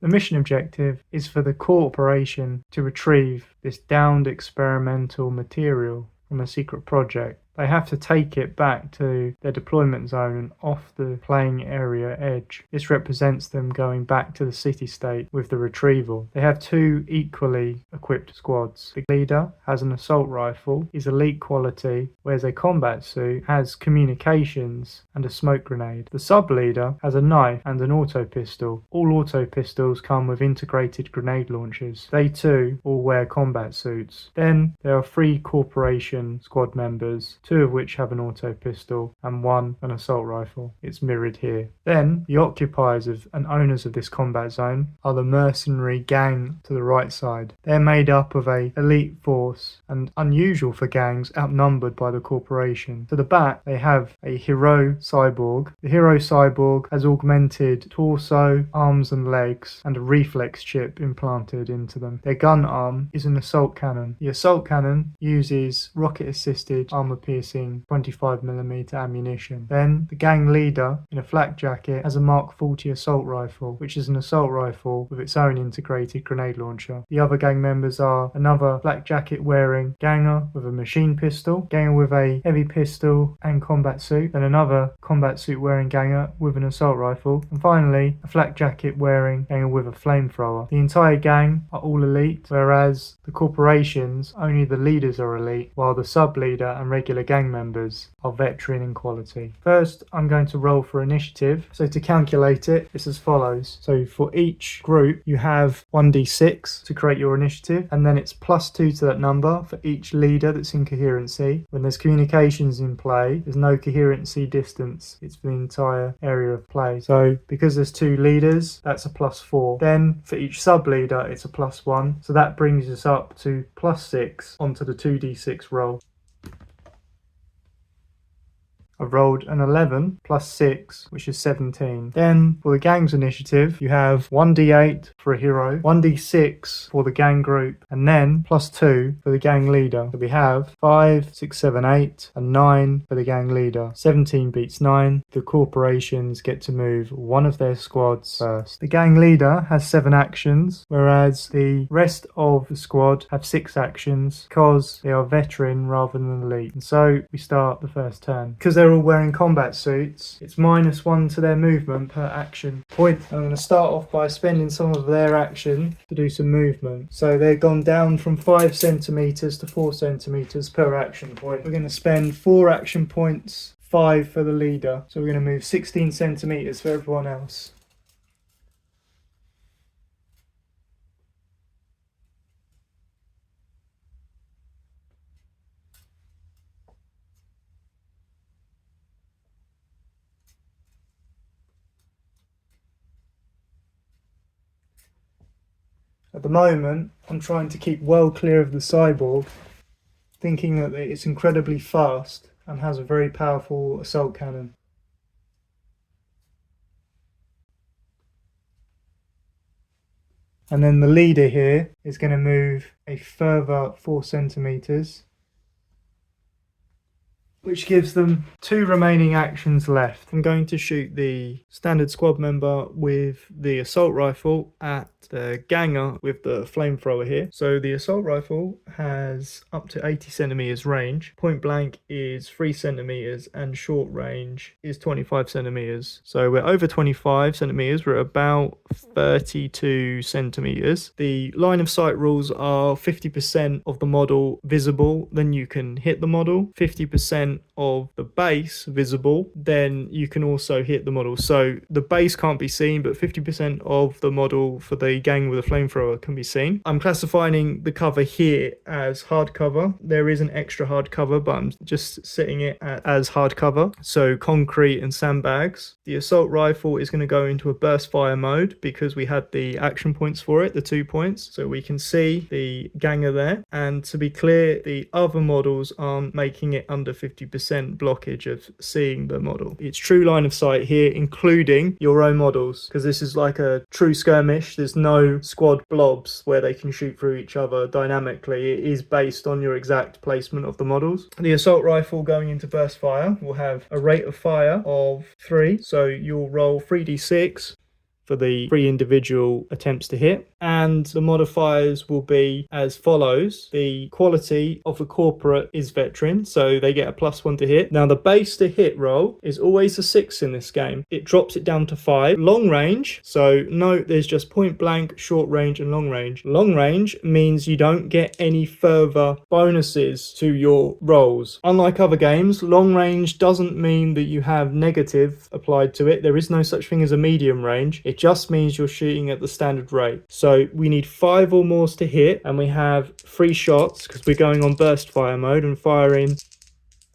The mission objective is for the corporation to retrieve this downed experimental material from a secret project. They have to take it back to their deployment zone and off the playing area edge. This represents them going back to the city-state with the retrieval. They have two equally equipped squads. The leader has an assault rifle, is elite quality, wears a combat suit, has communications and a smoke grenade. The sub-leader has a knife and an auto pistol. All auto pistols come with integrated grenade launchers. They too all wear combat suits. Then there are 3 corporation squad members, 2 of which have an auto pistol and 1 an assault rifle. It's mirrored here. Then the occupiers and owners of this combat zone are the mercenary gang to the right side. They're made up of a elite force and, unusual for gangs, outnumbered by the corporation. To the back they have a hero cyborg. The hero cyborg has augmented torso, arms and legs and a reflex chip implanted into them. Their gun arm is an assault cannon. The assault cannon uses rocket assisted armor piercing 25mm ammunition. Then the gang leader in a flak jacket has a Mark 40 assault rifle, which is an assault rifle with its own integrated grenade launcher. The other gang members are another flak jacket wearing ganger with a machine pistol, ganger with a heavy pistol and combat suit, and another combat suit wearing ganger with an assault rifle, and finally a flak jacket wearing ganger with a flamethrower. The entire gang are all elite, whereas the corporations, only the leaders are elite, while the sub-leader and regular gang members are veteran in quality. First, I'm going to roll for initiative. So to calculate it, it's as follows. So for each group, you have 1d6 to create your initiative, and then it's +2 to that number for each leader that's in coherency. When there's communications in play, there's no coherency distance. It's for the entire area of play. So because there's 2 leaders, that's a +4. Then for each sub-leader, it's a +1. So that brings us up to +6 onto the 2d6 roll. I've rolled an 11 plus 6, which is 17. Then for the gang's initiative, you have 1d8 for a hero, 1d6 for the gang group, and then +2 for the gang leader. So we have 5, 6, 7, 8, and 9 for the gang leader. 17 beats 9. The corporations get to move one of their squads first. The gang leader has 7 actions, whereas the rest of the squad have 6 actions because they are veteran rather than elite. And so we start the first turn. Because they're all wearing combat suits, it's -1 to their movement per action point. I'm going to start off by spending some of their action to do some movement. So they've gone down from 5 centimeters to 4 centimeters per action point. We're going to spend 4 action points, 5 for the leader. So we're going to move 16 centimeters for everyone else. At the moment, I'm trying to keep well clear of the cyborg, thinking that it's incredibly fast and has a very powerful assault cannon. And then the leader here is going to move a further 4 centimeters, which gives them 2 remaining actions left. I'm going to shoot the standard squad member with the assault rifle at the ganger with the flamethrower here. So the assault rifle has up to 80 centimeters range. Point blank is 3 centimeters and short range is 25 centimeters. So we're over 25 centimeters. We're about 32 centimeters. The line of sight rules are 50% of the model visible, then you can hit the model. 50% of the base visible, then you can also hit the model. So the base can't be seen, but 50% of the model for the gang with a flamethrower can be seen. I'm classifying the cover here as hardcover. There is an extra hardcover, but I'm just setting it as hardcover. So concrete and sandbags. The assault rifle is going to go into a burst fire mode because we had the action points for it, the 2 points. So we can see the ganger there. And to be clear, the other models aren't making it under 50% blockage of seeing the model. It's true line of sight here, including your own models, because this is like a true skirmish. There's no squad blobs where they can shoot through each other dynamically. It is based on your exact placement of the models. The assault rifle going into burst fire will have a rate of fire of 3, so you'll roll 3d6. for the 3 individual attempts to hit. And the modifiers will be as follows. The quality of the corporate is veteran, so they get a +1 to hit. Now the base to hit roll is always a 6 in this game. It drops it down to 5. Long range, so note there's just point blank, short range and long range. Long range means you don't get any further bonuses to your rolls. Unlike other games, long range doesn't mean that you have negative applied to it. There is no such thing as a medium range. It just means you're shooting at the standard rate. So we need 5 or more to hit, and we have 3 shots because we're going on burst fire mode and firing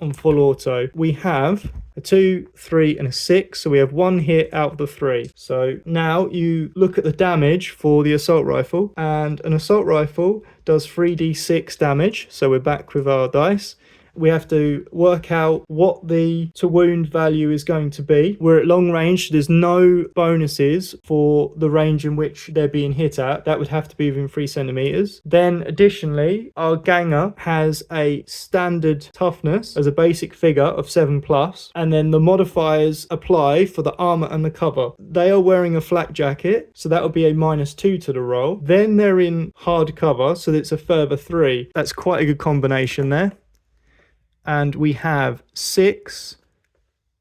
on full auto. We have a 2, 3 and a 6, so we have 1 hit out of the 3. So now you look at the damage for the assault rifle, and an assault rifle does 3d6 damage, so we're back with our dice. We have to work out what the to wound value is going to be. We're at long range, so there's no bonuses for the range in which they're being hit at. That would have to be within 3 centimeters. Then additionally, our ganger has a standard toughness as a basic figure of 7+, and then the modifiers apply for the armor and the cover. They are wearing a flak jacket, so that would be a -2 to the roll. Then they're in hard cover, so it's a further 3. That's quite a good combination there. And we have 6,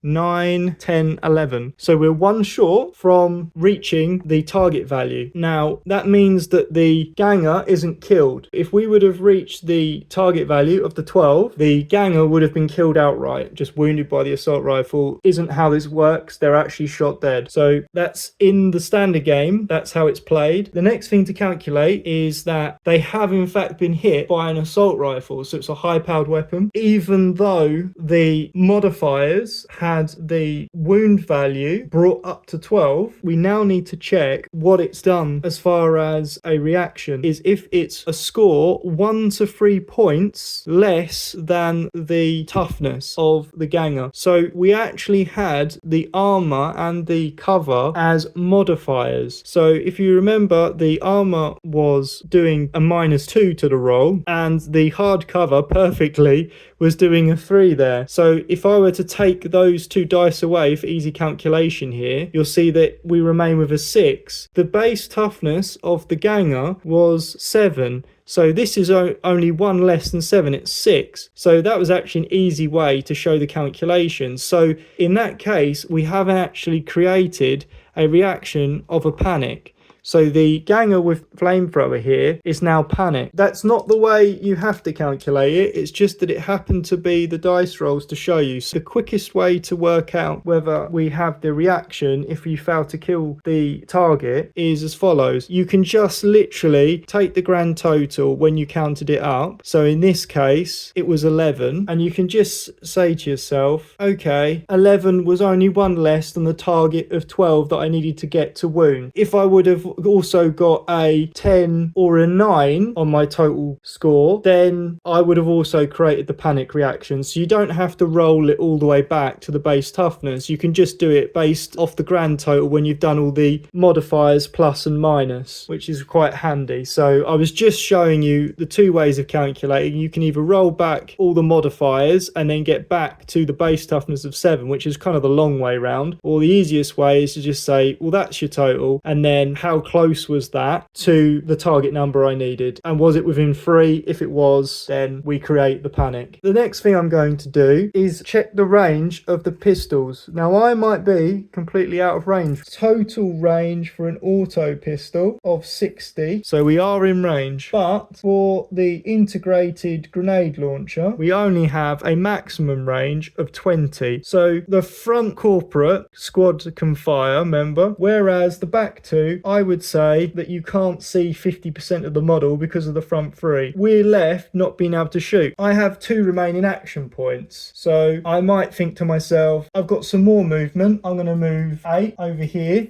9, 10, 11. So we're 1 short from reaching the target value. Now, that means that the ganger isn't killed. If we would have reached the target value of the 12, the ganger would have been killed outright, just wounded by the assault rifle. Isn't how this works. They're actually shot dead. So that's in the standard game. That's how it's played. The next thing to calculate is that they have in fact been hit by an assault rifle. So it's a high-powered weapon. Even though the modifiers had the wound value brought up to 12, we now need to check what it's done as far as a reaction is if it's a score 1 to 3 points less than the toughness of the ganger. So we actually had the armor and the cover as modifiers. So if you remember, the armor was doing a -2 to the roll, and the hard cover perfectly was doing a 3 there. So if I were to take those 2 dice away for easy calculation here, you'll see that we remain with a 6. The base toughness of the ganger was 7. So this is only 1 less than 7, it's 6. So that was actually an easy way to show the calculation. So in that case, we have actually created a reaction of a panic. So the ganger with flamethrower here is now panic. That's not the way you have to calculate it. It's just that it happened to be the dice rolls to show you. So the quickest way to work out whether we have the reaction if you fail to kill the target is as follows. You can just literally take the grand total when you counted it up. So in this case, it was 11. And you can just say to yourself, okay, 11 was only 1 less than the target of 12 that I needed to get to wound. If I would have also got a 10 or a 9 on my total score, then I would have also created the panic reaction. So you don't have to roll it all the way back to the base toughness. You can just do it based off the grand total when you've done all the modifiers plus and minus, which is quite handy. So I was just showing you the 2 ways of calculating. You can either roll back all the modifiers and then get back to the base toughness of 7, which is kind of the long way round, or the easiest way is to just say, well, that's your total, and then how close was that to the target number I needed, and was it within 3? If it was, then we create the panic. The next thing I'm going to do is check the range of the pistols. Now I might be completely out of range. Total range for an auto pistol of 60, so we are in range, but for the integrated grenade launcher we only have a maximum range of 20. So the front corporate squad can fire, remember, whereas the back 2, I would say that you can't see 50% of the model because of the front 3. We're left not being able to shoot. I have 2 remaining action points, so I might think to myself, I've got some more movement. I'm going to move 8 over here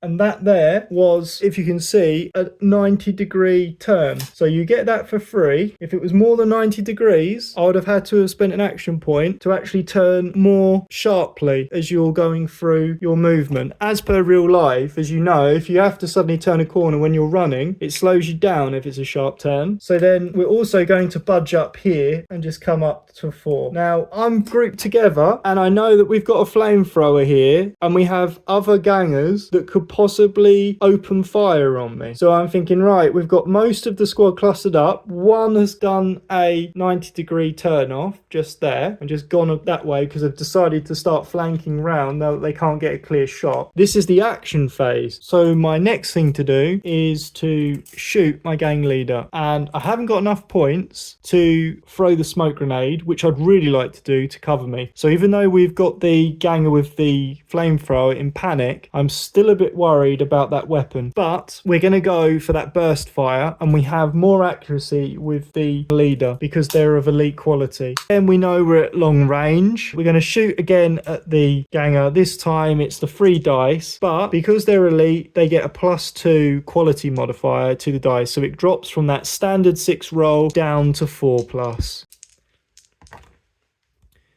And that there was, if you can see, a 90-degree turn. So you get that for free. If it was more than 90 degrees, I would have had to have spent an action point to actually turn more sharply as you're going through your movement. As per real life, as you know, if you have to suddenly turn a corner when you're running, it slows you down if it's a sharp turn. So then we're also going to budge up here and just come up to 4. Now, I'm grouped together and I know that we've got a flamethrower here and we have other gangers that could possibly open fire on me. So I'm thinking, right, we've got most of the squad clustered up. One has done a 90-degree turn off just there and just gone up that way because they've decided to start flanking round now that they can't get a clear shot. This is the action phase. So my next thing to do is to shoot my gang leader, and I haven't got enough points to throw the smoke grenade, which I'd really like to do to cover me. So even though we've got the ganger with the flamethrower in panic, I'm still a bit worried about that weapon. But we're going to go for that burst fire, and we have more accuracy with the leader because they're of elite quality. Then we know we're at long range. We're going to shoot again at the ganger. This time it's the 3 dice, but because they're elite, they get a +2 quality modifier to the dice. So it drops from that standard 6 roll down to 4+.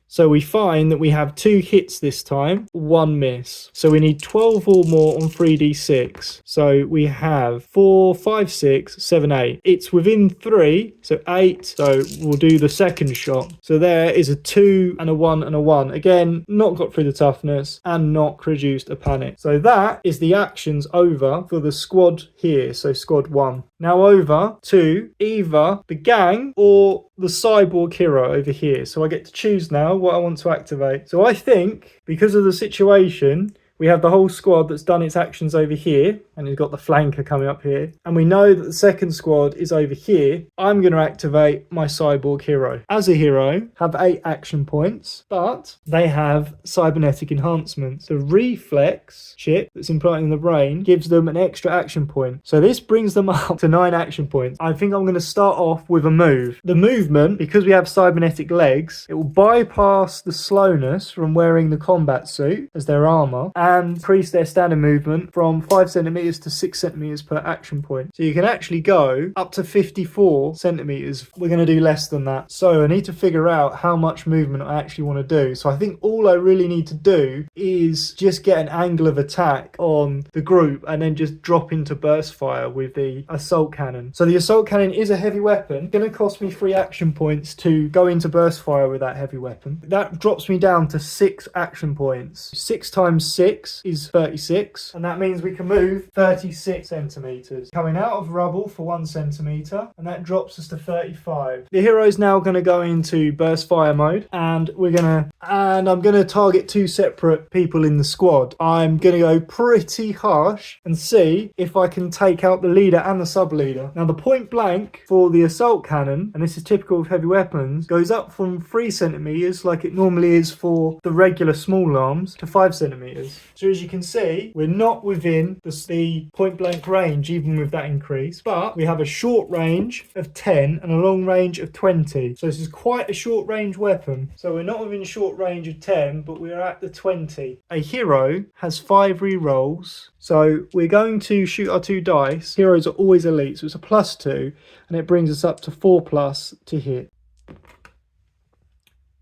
So we find that we have 2 hits this time, 1 miss. So we need 12 or more on 3d6. So we have 4, 5, 6, 7, 8. It's within 3, so 8. So we'll do the second shot. So there is a 2 and a 1 and a 1. Again, not got through the toughness and not produced a panic. So that is the actions over for the squad here. So squad 1. Now over to either the gang or the cyborg hero over here. So I get to choose now what I want to activate. So I think because of the situation, we have the whole squad that's done its actions over here, and it's got the flanker coming up here. And we know that the second squad is over here. I'm going to activate my cyborg hero. As a hero, have 8 action points, but they have cybernetic enhancements. The reflex chip that's implanted in the brain gives them an extra action point. So this brings them up to 9 action points. I think I'm going to start off with a move. The movement, because we have cybernetic legs, it will bypass the slowness from wearing the combat suit as their armor, and increase their standard movement from 5 centimeters to 6 centimeters per action point. So you can actually go up to 54 centimeters. We're going to do less than that. So I need to figure out how much movement I actually want to do. So I think all I really need to do is just get an angle of attack on the group and then just drop into burst fire with the assault cannon. So the assault cannon is a heavy weapon. It's going to cost me 3 action points to go into burst fire with that heavy weapon. That drops me down to 6 action points. 6 times 6 is 36, and that means we can move 36 centimeters. Coming out of rubble for 1 centimeter, and that drops us to 35. The hero is now going to go into burst fire mode, and I'm going to target 2 separate people in the squad. I'm going to go pretty harsh and see if I can take out the leader and the sub leader. Now the point blank for the assault cannon, and this is typical of heavy weapons, goes up from 3 centimeters like it normally is for the regular small arms to 5 centimeters. So as you can see, we're not within the point blank range even with that increase, but we have a short range of 10 and a long range of 20. So this is quite a short range weapon. So we're not within short range of 10, but we're at the 20. A hero has 5 re-rolls. So we're going to shoot our 2 dice. Heroes are always elite, so it's a +2, and it brings us up to 4+ to hit.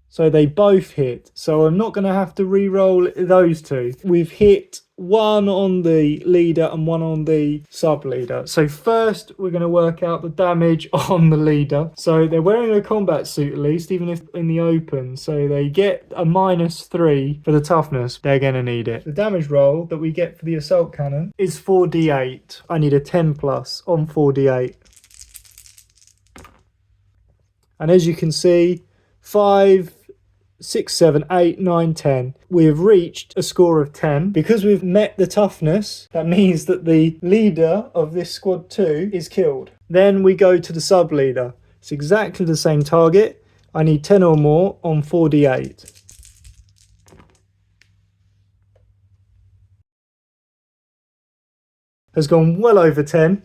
So they both hit. So I'm not going to have to re-roll those 2. We've hit 1 on the leader and 1 on the sub-leader. So first we're going to work out the damage on the leader. So they're wearing a combat suit at least, even if in the open. So they get a -3 for the toughness. They're going to need it. The damage roll that we get for the assault cannon is 4d8. I need a 10+ on 4d8. And as you can see, 5, 6, 7, 8, 9, 10. We have reached a score of 10. Because we've met the toughness, that means that the leader of this squad 2 is killed. Then we go to the sub leader. It's exactly the same target. I need 10 or more on 4d8. Has gone well over 10.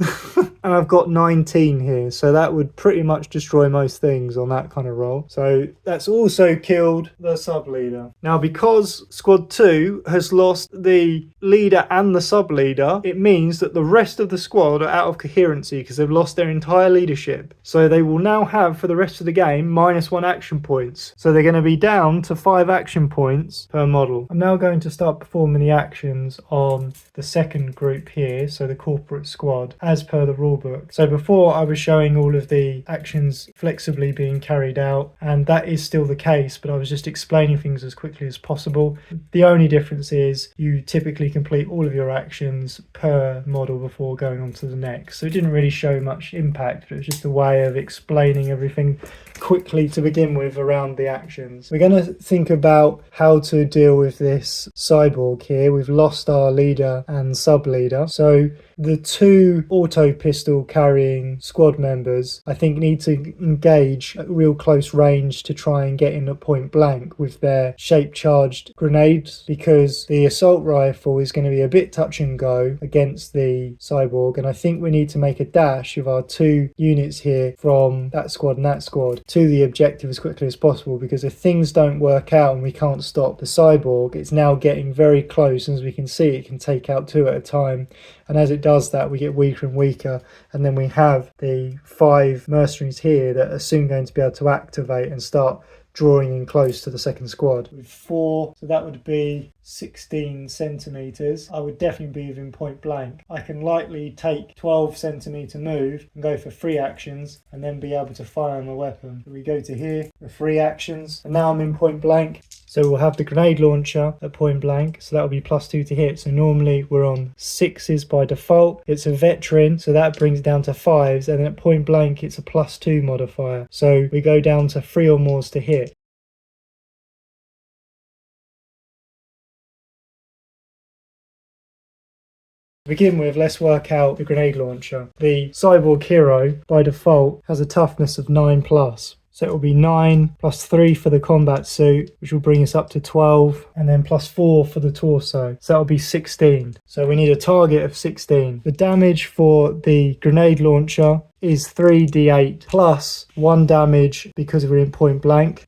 and I've got 19 here, so that would pretty much destroy most things on that kind of roll. So that's also killed the sub leader. Now, because squad 2 has lost the leader and the sub leader, it means that the rest of the squad are out of coherency because they've lost their entire leadership. So they will now have, for the rest of the game, -1 action points. So they're going to be down to 5 action points per model. I'm now going to start performing the actions on the second group here, so the corporate squad, as per the rulebook. So before I was showing all of the actions flexibly being carried out, and that is still the case, but I was just explaining things as quickly as possible. The only difference is you typically complete all of your actions per model before going on to the next. So it didn't really show much impact, but it was just a way of explaining everything quickly to begin with around the actions. We're going to think about how to deal with this cyborg here. We've lost our leader and sub leader, so the 2 auto pistol carrying squad members I think need to engage at real close range to try and get in at point blank with their shape charged grenades, because the assault rifle is going to be a bit touch and go against the cyborg, and I think we need to make a dash with our 2 units here from that squad and that squad to the objective as quickly as possible, because if things don't work out and we can't stop the cyborg, it's now getting very close, and as we can see, it can take out 2 at a time, and as it does that, we get weaker and weaker, and then we have the 5 mercenaries here that are soon going to be able to activate and start drawing in close to the second squad. With 4, so that would be 16 centimeters. I would definitely be within point blank. I can likely take 12 centimeter move and go for 3 actions and then be able to fire my weapon. So we go to here, the 3 actions, and now I'm in point blank. So we'll have the grenade launcher at point blank, so that will be +2 to hit. So normally we're on 6s by default. It's a veteran, so that brings it down to 5s, and then at point blank it's a +2 modifier. So we go down to 3 or more to hit. To begin with, let's work out the grenade launcher. The cyborg hero by default has a toughness of 9+. So it will be 9 plus 3 for the combat suit, which will bring us up to 12, and then +4 for the torso. So that will be 16. So we need a target of 16. The damage for the grenade launcher is 3d8 plus 1 damage because we're in point blank.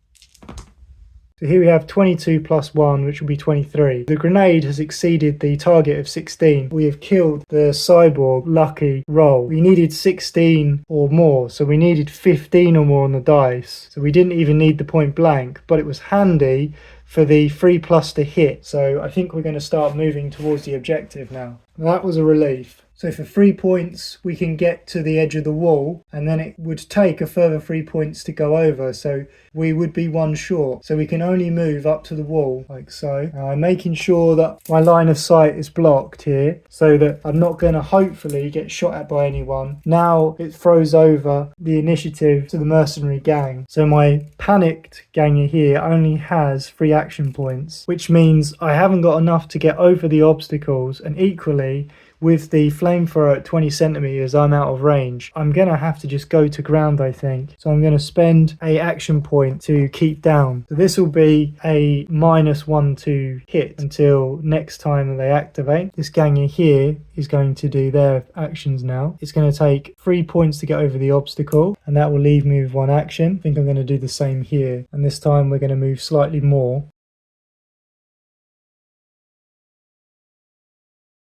So here we have 22 plus 1, which will be 23. The grenade has exceeded the target of 16. We have killed the cyborg lucky roll. We needed 16 or more, so we needed 15 or more on the dice. So we didn't even need the point blank, but it was handy for the 3+ to hit. So I think we're going to start moving towards the objective now. That was a relief. So for 3 points, we can get to the edge of the wall, and then it would take a further 3 points to go over. So we would be 1 short. So we can only move up to the wall like so. Now I'm making sure that my line of sight is blocked here so that I'm not going to hopefully get shot at by anyone. Now it throws over the initiative to the mercenary gang. So my panicked ganger here only has 3 action points, which means I haven't got enough to get over the obstacles, and equally, with the flamethrower at 20 centimeters, I'm out of range. I'm going to have to just go to ground, I think. So I'm going to spend a action point to keep down. So this will be a -1 to hit until next time they activate. This ganger here is going to do their actions now. It's going to take 3 points to get over the obstacle, and that will leave me with 1 action. I think I'm going to do the same here. And this time we're going to move slightly more.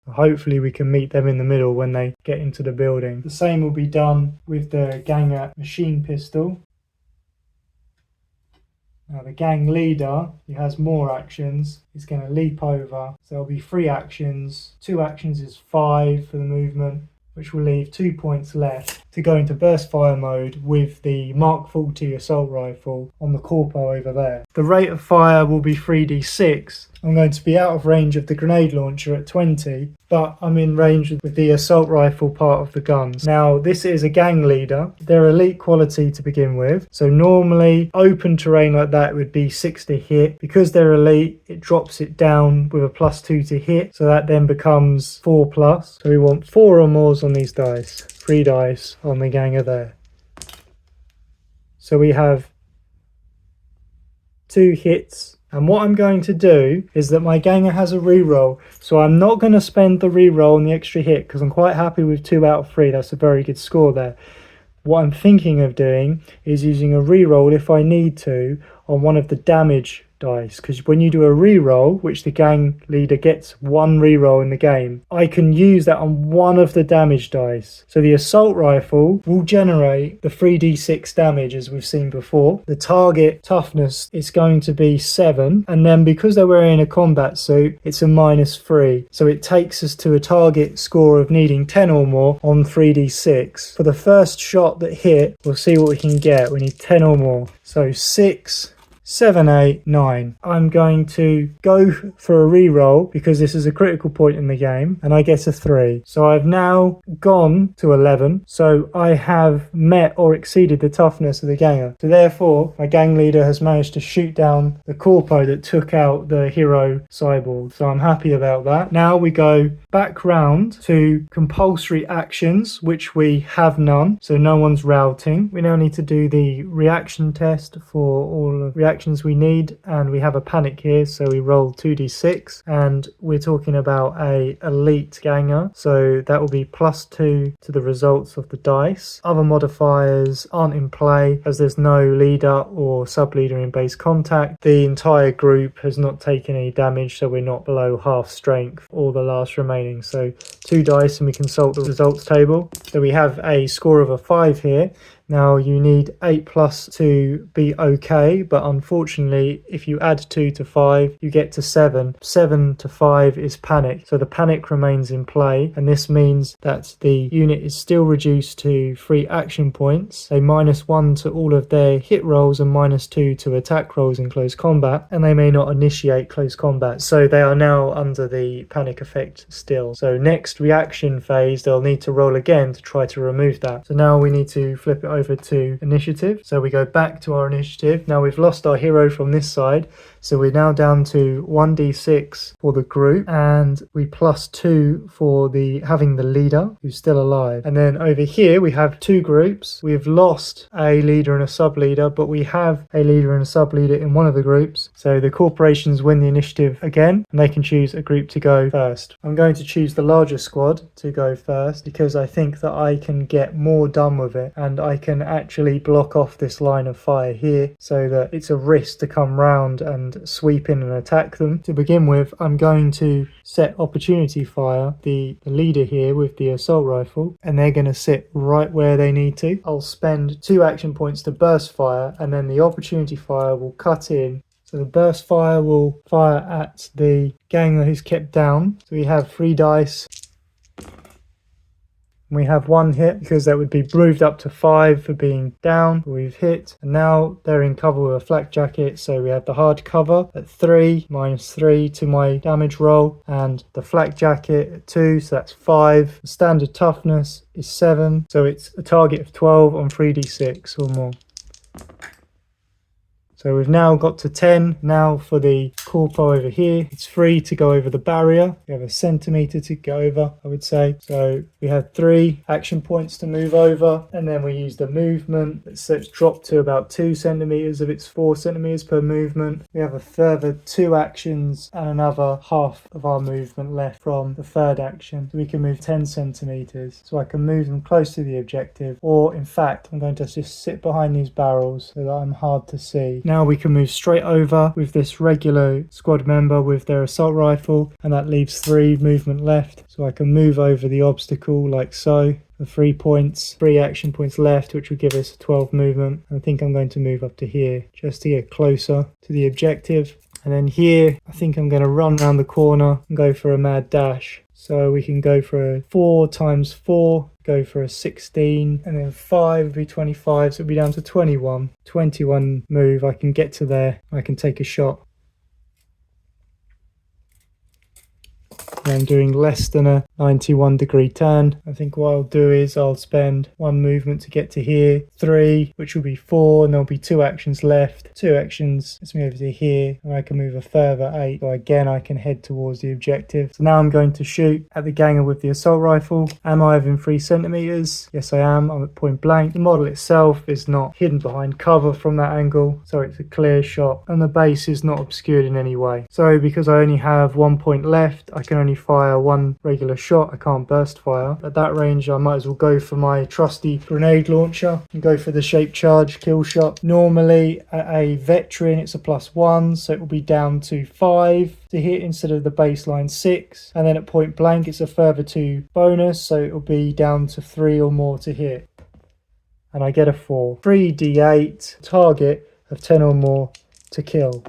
Hopefully we can meet them in the middle when they get into the building. The same will be done with the ganger machine pistol. Now the gang leader, who has more actions, is going to leap over. So there'll be 3 actions. 2 actions is 5 for the movement, which will leave 2 points left to go into burst fire mode with the Mark 40 assault rifle on the corpo over there. The rate of fire will be 3d6. I'm going to be out of range of the grenade launcher at 20, but I'm in range with the assault rifle part of the guns. Now, this is a gang leader. They're elite quality to begin with. So normally, open terrain like that would be 6 to hit. Because they're elite, it drops it down with a +2 to hit. So that then becomes 4+. So we want 4 or more on these dice. 3 dice on the ganger there. So we have 2 hits And what I'm going to do is that my ganger has a reroll, so I'm not going to spend the reroll and the extra hit because I'm quite happy with 2 out of 3. That's a very good score there. What I'm thinking of doing is using a reroll if I need to on one of the damage dice, because when you do a reroll, which the gang leader gets 1 reroll in the game, I can use that on one of the damage dice. So the assault rifle will generate the 3d6 damage as we've seen before. The target toughness is going to be 7, and then because they're wearing a combat suit, it's a -3. So it takes us to a target score of needing 10 or more on 3d6. For the first shot that hit, we'll see what we can get. We need 10 or more. So 6, 7, 8, 9. I'm going to go for a reroll because this is a critical point in the game and I get a 3. So I've now gone to 11. So I have met or exceeded the toughness of the ganger. So therefore, my gang leader has managed to shoot down the corpo that took out the hero cyborg. So I'm happy about that. Now we go back round to compulsory actions, which we have none. So no one's routing. We now need to do the reaction test for all the reactions we need, and we have a panic here, so we roll 2d6 and we're talking about a elite ganger, so that will be +2 to the results of the dice. Other modifiers aren't in play as there's no leader or sub leader in base contact. The entire group has not taken any damage, so we're not below half strength or the last remaining. So 2 dice and we consult the results table. So we have a score of a 5 here. Now you need 8+ to be okay, but unfortunately if you add 2 to 5 you get to 7. 7 to 5 is panic, so the panic remains in play, and this means that the unit is still reduced to 3 action points, a -1 to all of their hit rolls and -2 to attack rolls in close combat, and they may not initiate close combat, so they are now under the panic effect still. So next reaction phase they'll need to roll again to try to remove that. So now we need to flip it over to initiative. So we go back to our initiative. Now we've lost our hero from this side, so we're now down to 1d6 for the group, and we +2 for the having the leader who's still alive. And then over here we have 2 groups. We've lost a leader and a sub leader, but we have a leader and a sub leader in one of the groups, so the corporations win the initiative again and they can choose a group to go first. I'm going to choose the larger squad to go first because I think that I can get more done with it and I can actually block off this line of fire here so that it's a risk to come round and sweep in and attack them. To begin with, I'm going to set opportunity fire the leader here with the assault rifle, and they're going to sit right where they need to. I'll spend 2 action points to burst fire, and then the opportunity fire will cut in. So the burst fire will fire at the ganger who's kept down. So we have 3 dice. We have 1 hit because that would be moved up to 5 for being down. We've hit, and now they're in cover with a flak jacket, so we have the hard cover at 3, -3 to my damage roll, and the flak jacket at 2, so that's 5. The standard toughness is 7, so it's a target of 12 on 3d6 or more. So we've now got to 10. Now for the corpo over here, it's free to go over the barrier. We have a centimetre to go over, I would say. So we have 3 action points to move over, and then we use the movement. So it's dropped to about 2 centimetres if it's 4 centimetres per movement. We have a further 2 actions and another half of our movement left from the third action. So we can move 10 centimetres. So I can move them close to the objective, or in fact, I'm going to just sit behind these barrels so that I'm hard to see. Now we can move straight over with this regular squad member with their assault rifle, and that leaves 3 movement left. So I can move over the obstacle like so. The 3 points, 3 action points left, which will give us 12 movement. And I think I'm going to move up to here just to get closer to the objective. And then here, I think I'm going to run around the corner and go for a mad dash. So we can go for a 4 times 4, go for a 16, and then 5 would be 25, so it'll be down to 21. 21 move, I can get to there, I can take a shot. I'm doing less than a 91-degree turn. I think what I'll do is I'll spend 1 movement to get to here, 3, which will be 4, and there'll be 2 actions left. 2 actions gets me over to here, and I can move a further 8. So again, I can head towards the objective. So now I'm going to shoot at the ganger with the assault rifle. Am I within 3 centimeters? Yes, I am. I'm at point blank. The model itself is not hidden behind cover from that angle, so it's a clear shot, and the base is not obscured in any way. So because I only have 1 point left, I can only fire 1 regular shot. I can't burst fire. At that range, I might as well go for my trusty grenade launcher and go for the shape charge kill shot. Normally at a veteran it's a +1, so it will be down to 5 to hit instead of the baseline 6, and then at point blank it's a further 2 bonus, so it will be down to 3 or more to hit, and I get a 4. 3d8, target of 10 or more to kill.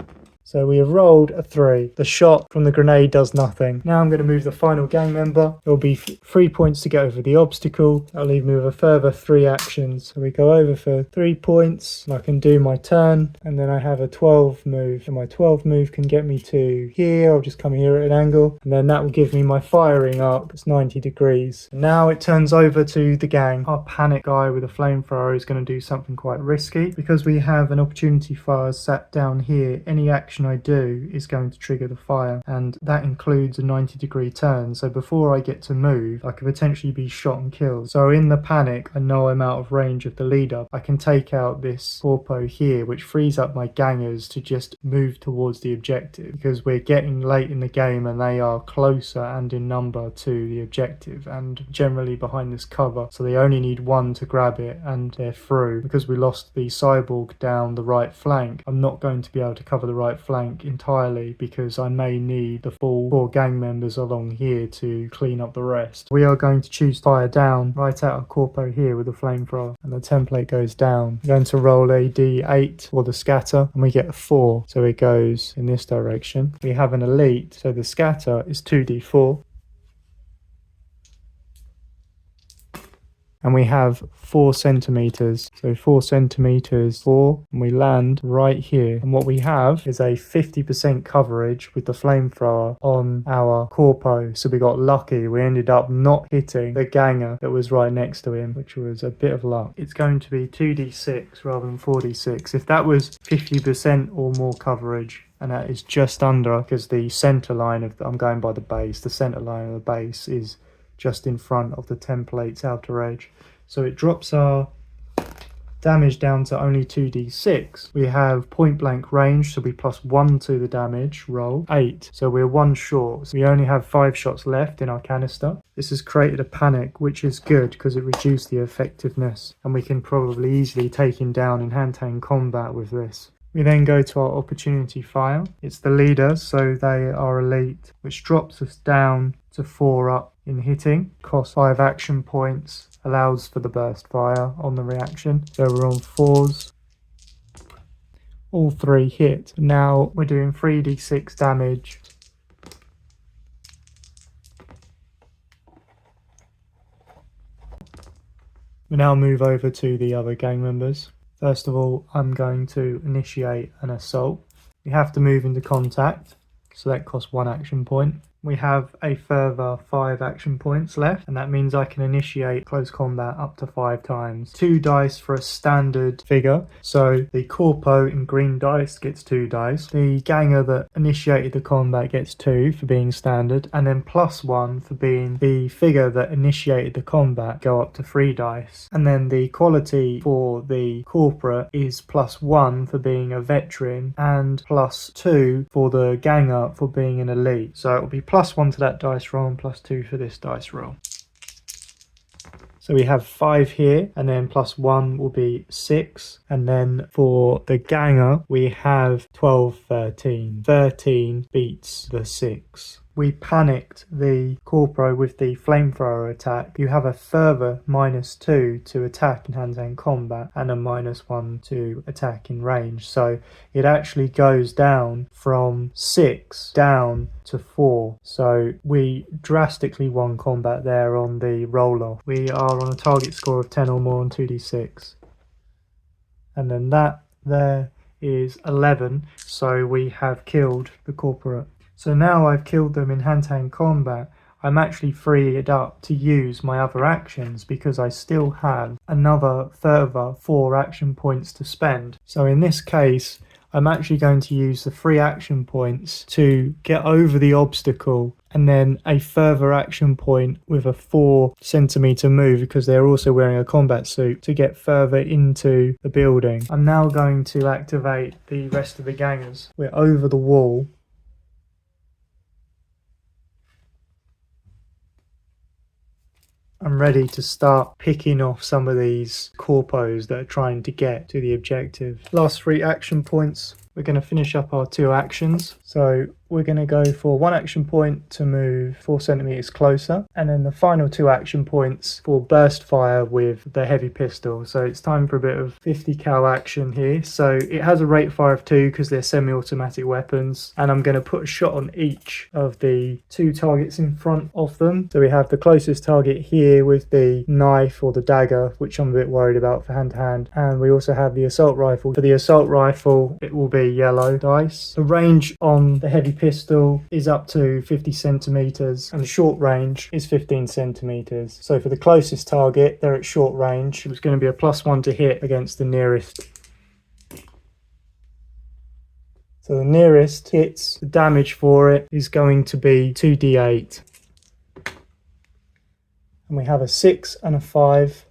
So we have rolled a 3. The shot from the grenade does nothing. Now I'm going to move the final gang member. It will be 3 points to get over the obstacle. That'll leave me with a further 3 actions. So we go over for 3 points. And I can do my turn, and then I have a 12 move. And my 12 move can get me to here. I'll just come here at an angle, and then that will give me my firing arc. It's 90 degrees. And now it turns over to the gang. Our panic guy with a flamethrower is going to do something quite risky. Because we have an opportunity fire sat down here, any action I do is going to trigger the fire, and that includes a 90-degree turn. So before I get to move, I could potentially be shot and killed. So in the panic, I know I'm out of range of the leader. I can take out this corpo here, which frees up my gangers to just move towards the objective, because we're getting late in the game and they are closer and in number to the objective and generally behind this cover, so they only need 1 to grab it and they're through. Because we lost the cyborg down the right flank, I'm not going to be able to cover the right flank entirely, because I may need the full 4 gang members along here to clean up the rest. We are going to choose fire down right out of corpo here with the flamethrower, and the template goes down. I'm going to roll a d8 for the scatter, and we get a 4, so it goes in this direction. We have an elite, so the scatter is 2d4. And we have 4 centimeters, so 4 centimeters, 4, and we land right here. And what we have is a 50% coverage with the flamethrower on our corpo. So we got lucky. We ended up not hitting the ganger that was right next to him, which was a bit of luck. It's going to be 2d6 rather than 4d6. If that was 50% or more coverage, and that is just under, because the center line of I'm going by the base, the center line of the base is just in front of the template's outer edge. So it drops our damage down to only 2d6. We have point blank range, so we +1 to the damage roll, 8. So we're 1 short. So we only have 5 shots left in our canister. This has created a panic, which is good because it reduced the effectiveness, and we can probably easily take him down in hand-to-hand combat with this. We then go to our opportunity fire. It's the leader, so they are elite, which drops us down to 4 up in hitting. Costs 5 action points, allows for the burst fire on the reaction. So we're on 4s. All 3 hit. Now we're doing 3d6 damage. We now move over to the other gang members. First of all, I'm going to initiate an assault. We have to move into contact, so that costs 1 action point. We have a further 5 action points left, and that means I can initiate close combat up to 5 times. 2 dice for a standard figure, so the corpo in green dice gets 2 dice. The ganger that initiated the combat gets 2 for being standard, and then +1 for being the figure that initiated the combat, go up to 3 dice. And then the quality for the corporate is +1 for being a veteran, and +2 for the ganger for being an elite. So it will be +1 to that dice roll and +2 for this dice roll. So we have 5 here, and then +1 will be 6. And then for the ganger, we have 12, 13. 13 beats the 6. We panicked the corpo with the flamethrower attack. You have a further -2 to attack in hand-to-hand combat and a -1 to attack in range. So it actually goes down from 6 down to 4. So we drastically won combat there on the roll-off. We are on a target score of 10 or more on 2d6. And then that there is 11. So we have killed the corporate. So now I've killed them in hand-to-hand combat, I'm actually freed up to use my other actions because I still have another further 4 action points to spend. So in this case, I'm actually going to use the 3 action points to get over the obstacle, and then a further action point with a 4 centimeter move because they're also wearing a combat suit to get further into the building. I'm now going to activate the rest of the gangers. We're over the wall. I'm ready to start picking off some of these corpos that are trying to get to the objective. Last 3 action points. We're going to finish up our 2 actions. So we're going to go for 1 action point to move 4 centimeters closer, and then the final 2 action points for burst fire with the heavy pistol. So it's time for a bit of 50 cal action here. So it has a rate of fire of 2 because they're semi-automatic weapons, and I'm going to put a shot on each of the 2 targets in front of them. So we have the closest target here with the knife or the dagger, which I'm a bit worried about for hand-to-hand, and we also have the assault rifle. For the assault rifle, it will be yellow dice. The range on the heavy pistol is up to 50 centimeters and the short range is 15 centimeters. So for the closest target, they're at short range. It was going to be a +1 to hit against the nearest. So the nearest hits, the damage for it is going to be 2d8. And we have a 6 and a 5.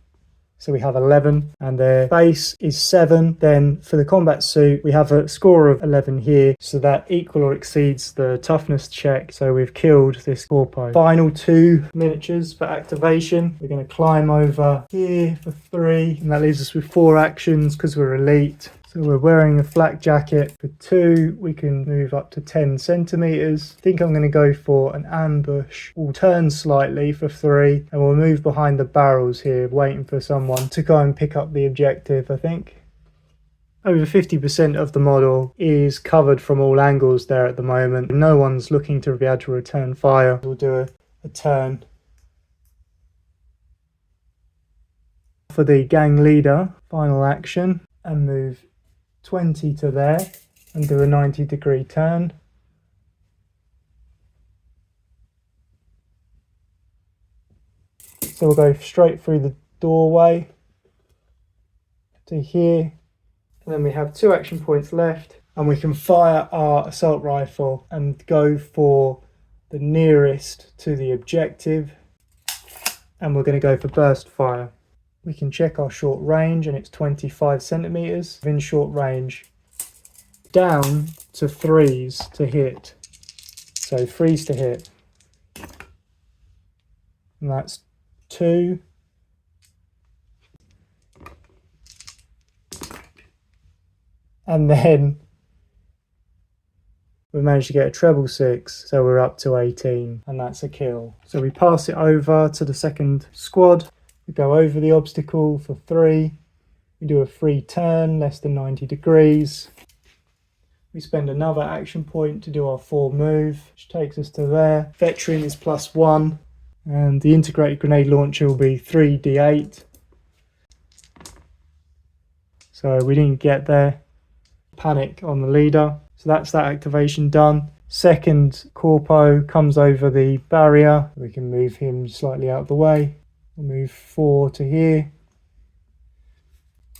So we have 11, and their base is 7. Then for the combat suit, we have a score of 11 here, so that equal or exceeds the toughness check. So we've killed this corpo. Final 2 miniatures for activation. We're going to climb over here for 3, and that leaves us with 4 actions because we're elite. So we're wearing a flak jacket. For 2, we can move up to 10 centimeters. I think I'm going to go for an ambush. We'll turn slightly for 3, and we'll move behind the barrels here, waiting for someone to go and pick up the objective, I think. Over 50% of the model is covered from all angles there at the moment. No one's looking to be able to return fire. We'll do a turn. For the gang leader, final action, and move 20 to there and do a 90-degree turn. So we'll go straight through the doorway to here, and then we have 2 action points left, and we can fire our assault rifle and go for the nearest to the objective, and we're going to go for burst fire. We can check our short range, and it's 25 centimeters. Within short range, down to 3s to hit. So 3s to hit. And that's 2. And then we managed to get a treble 6, so we're up to 18, and that's a kill. So we pass it over to the second squad. We go over the obstacle for 3. We do a free turn, less than 90 degrees. We spend another action point to do our 4 move, which takes us to there. Veteran is +1, and the integrated grenade launcher will be 3d8. So we didn't get there. Panic on the leader. So that's that activation done. Second corpo comes over the barrier. We can move him slightly out of the way. We'll move 4 to here,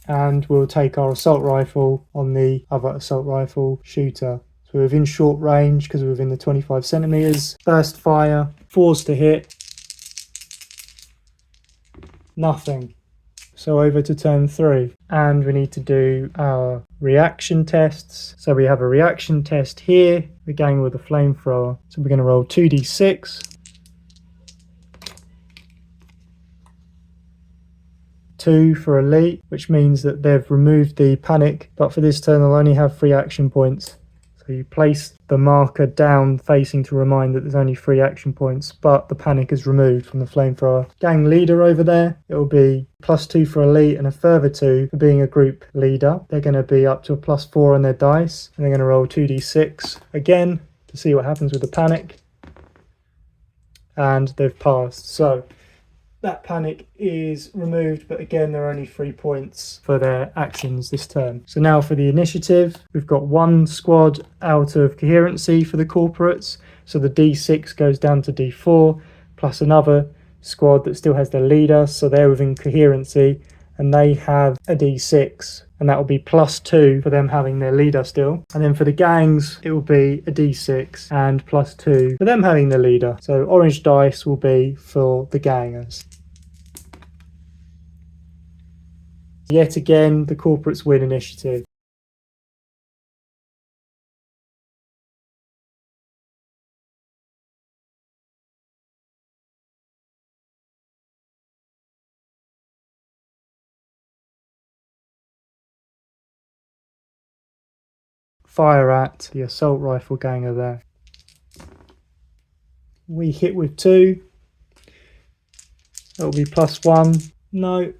and we'll take our assault rifle on the other assault rifle shooter. So we're within short range because we're within the 25 centimeters. Burst fire, 4s to hit, nothing. So over to turn 3, and we need to do our reaction tests. So we have a reaction test here, we're going with a flamethrower. So we're going to roll 2d6. 2 for elite, which means that they've removed the panic, but for this turn they'll only have 3 action points. So you place the marker down facing to remind that there's only 3 action points, but the panic is removed from the flamethrower. Gang leader over there, it will be +2 for elite and a further 2 for being a group leader. They're going to be up to a +4 on their dice, and they're going to roll 2d6 again to see what happens with the panic. And they've passed. So that panic is removed, but again, there are only 3 points for their actions this turn. So now for the initiative, we've got 1 squad out of coherency for the corporates. So the D6 goes down to D4, plus another squad that still has their leader. So they're within coherency, and they have a D6. And that will be +2 for them having their leader still. And then for the gangs, it will be a D6 and +2 for them having their leader. So orange dice will be for the gangers. Yet again, the corporates win initiative. Fire at the assault rifle ganger there. We hit with 2. That will be +1. No.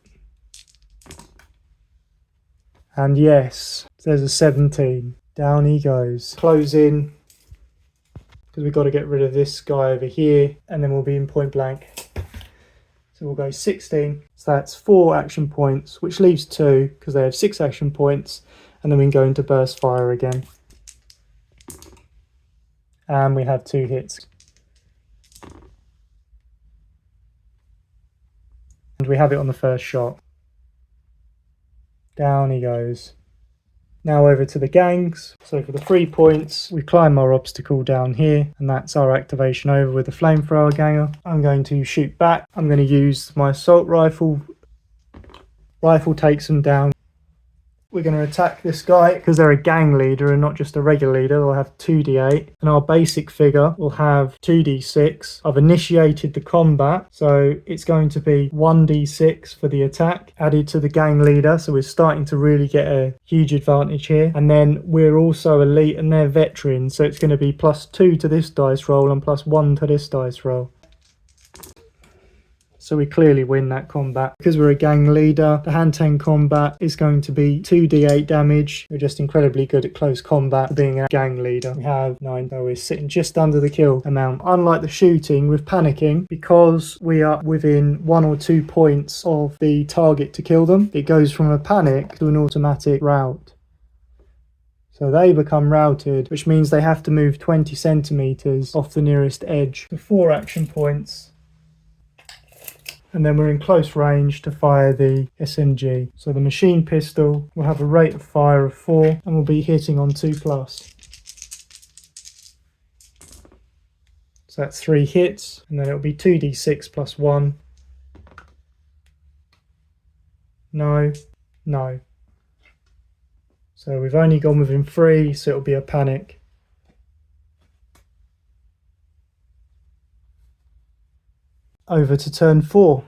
And yes, there's a 17. Down he goes. Close in, because we've got to get rid of this guy over here, and then we'll be in point blank. So we'll go 16. So that's 4 action points, which leaves 2, because they have 6 action points. And then we can go into burst fire again. And we have 2 hits. And we have it on the first shot. Down he goes. Now over to the gangs. So for the 3 points, we climb our obstacle down here, and that's our activation over with the flamethrower ganger. I'm going to shoot back. I'm going to use my assault rifle. Rifle takes them down. We're going to attack this guy because they're a gang leader and not just a regular leader. They'll have 2d8, and our basic figure will have 2d6. I've initiated the combat, so it's going to be 1d6 for the attack added to the gang leader. So we're starting to really get a huge advantage here. And then we're also elite and they're veterans, so it's going to be +2 to this dice roll and +1 to this dice roll. So we clearly win that combat. Because we're a gang leader, the hand-to-hand combat is going to be 2d8 damage. We're just incredibly good at close combat for being a gang leader. We have 9, so we're sitting just under the kill amount. Unlike the shooting with panicking, because we are within 1 or 2 points of the target to kill them, it goes from a panic to an automatic rout. So they become routed, which means they have to move 20 centimeters off the nearest edge for 4 action points. And then we're in close range to fire the SMG. So the machine pistol will have a rate of fire of 4 and will be hitting on 2+. So that's 3 hits, and then it'll be 2d6 +1. No, no. So we've only gone within 3, so it'll be a panic. Over to turn 4.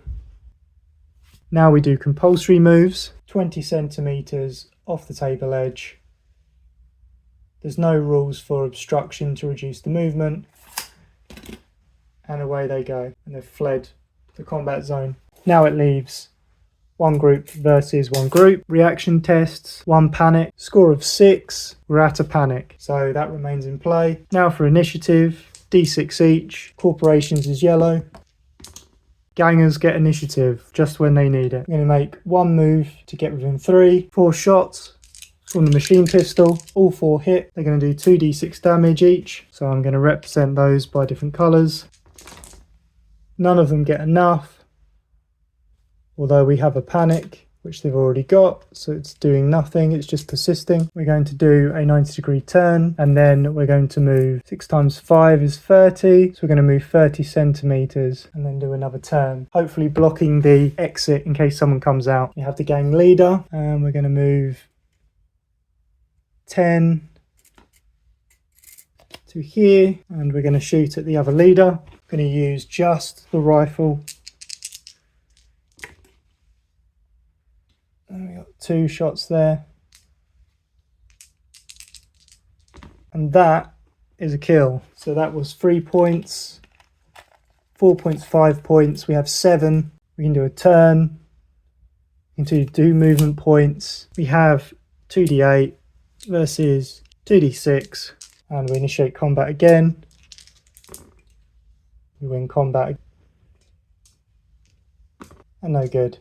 Now we do compulsory moves, 20 centimeters off the table edge. There's no rules for obstruction to reduce the movement. And away they go, and they've fled the combat zone. Now it leaves 1 group versus 1 group. Reaction tests, 1 panic, score of 6, we're at a panic. So that remains in play. Now for initiative, D6 each, corporations is yellow. Gangers get initiative just when they need it. I'm going to make 1 move to get within 3. 4 shots from the machine pistol. All 4 hit. They're going to do 2d6 damage each. So I'm going to represent those by different colours. None of them get enough. Although we have a panic, which they've already got. So it's doing nothing. It's just persisting. We're going to do a 90-degree turn. And then we're going to move 6 times 5 is 30. So we're going to move 30 centimeters and then do another turn. Hopefully blocking the exit in case someone comes out. You have the gang leader. And we're going to move 10 to here. And we're going to shoot at the other leader. I'm going to use just the rifle. And we got 2 shots there. And that is a kill. So that was 3 points, 4 points, 5 points. We have 7. We can do a turn. We can do movement points. We have 2d8 versus 2d6. And we initiate combat again. We win combat. and no good.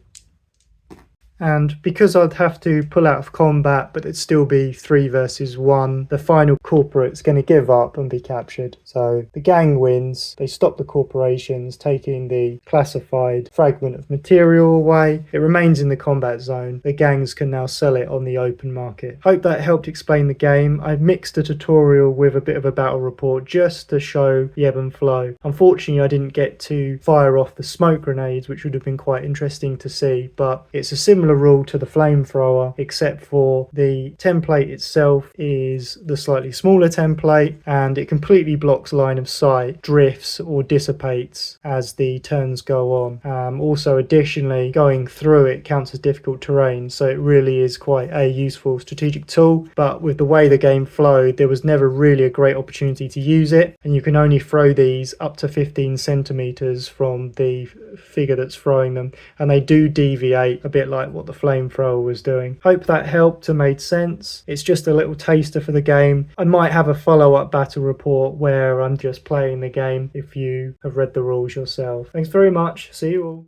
And because I'd have to pull out of combat, but it'd still be 3 versus 1, the final corporate's going to give up and be captured. So the gang wins. They stop the corporations, taking the classified fragment of material away. It remains in the combat zone. The gangs can now sell it on the open market. Hope that helped explain the game. I've mixed a tutorial with a bit of a battle report just to show the ebb and flow. Unfortunately, I didn't get to fire off the smoke grenades, which would have been quite interesting to see, but it's a similar rule to the flamethrower, except for the template itself is the slightly smaller template, and it completely blocks line of sight, drifts or dissipates as the turns go on. Also, additionally, going through it counts as difficult terrain, so it really is quite a useful strategic tool. But with the way the game flowed, there was never really a great opportunity to use it, and you can only throw these up to 15 centimeters from the figure that's throwing them, and they do deviate a bit like what the flamethrower was doing. Hope that helped and made sense. It's just a little taster for the game. I might have a follow-up battle report where I'm just playing the game if you have read the rules yourself. Thanks very much. See you all.